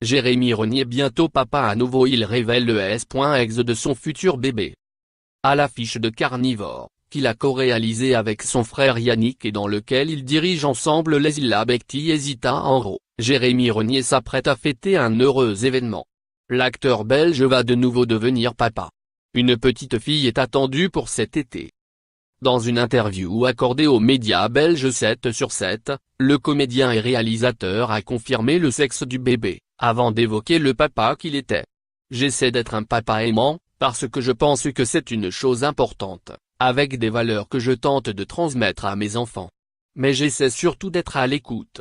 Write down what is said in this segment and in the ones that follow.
Jérémy Renier bientôt papa à nouveau, il révèle le S.ex de son futur bébé. À l'affiche de Carnivore, qu'il a co-réalisé avec son frère Yannick et dans lequel ils dirigent ensemble les Illa Bekti et Zita Enro, Jérémy Renier s'apprête à fêter un heureux événement. L'acteur belge va de nouveau devenir papa. Une petite fille est attendue pour cet été. Dans une interview accordée aux médias belges 7/7, le comédien et réalisateur a confirmé le sexe du bébé, avant d'évoquer le papa qu'il était. J'essaie d'être un papa aimant, parce que je pense que c'est une chose importante, avec des valeurs que je tente de transmettre à mes enfants. Mais j'essaie surtout d'être à l'écoute.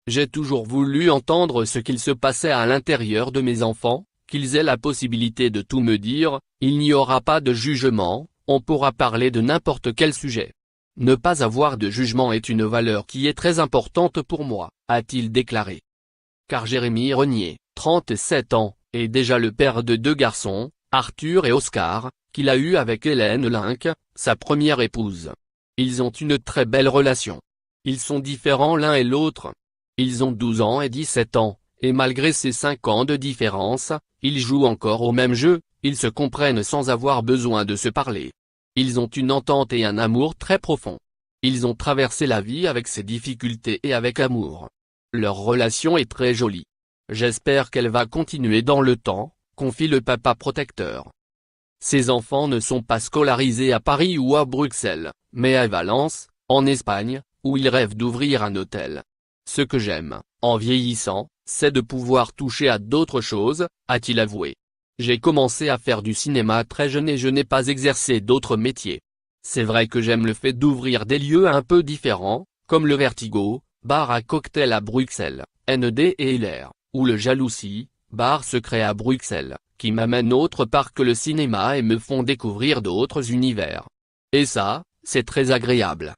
J'ai toujours voulu entendre ce qu'il se passait à l'intérieur de mes enfants, qu'ils aient la possibilité de tout me dire, il n'y aura pas de jugement, on pourra parler de n'importe quel sujet. Ne pas avoir de jugement est une valeur qui est très importante pour moi, a-t-il déclaré. Car Jérémy Renier, 37 ans, est déjà le père de 2 garçons, Arthur et Oscar, qu'il a eu avec Hélène Linck, sa première épouse. Ils ont une très belle relation. Ils sont différents l'un et l'autre. Ils ont 12 ans et 17 ans, et malgré ces 5 ans de différence, ils jouent encore au même jeu, ils se comprennent sans avoir besoin de se parler. Ils ont une entente et un amour très profond. Ils ont traversé la vie avec ses difficultés et avec amour. Leur relation est très jolie. J'espère qu'elle va continuer dans le temps, confie le papa protecteur. Ces enfants ne sont pas scolarisés à Paris ou à Bruxelles, mais à Valence, en Espagne, où ils rêvent d'ouvrir un hôtel. Ce que j'aime, en vieillissant, c'est de pouvoir toucher à d'autres choses, a-t-il avoué. J'ai commencé à faire du cinéma très jeune et je n'ai pas exercé d'autres métiers. C'est vrai que j'aime le fait d'ouvrir des lieux un peu différents, comme le Vertigo, bar à cocktail à Bruxelles, ND et LR, ou le Jalousie, bar secret à Bruxelles, qui m'amènent autre part que le cinéma et me font découvrir d'autres univers. Et ça, c'est très agréable.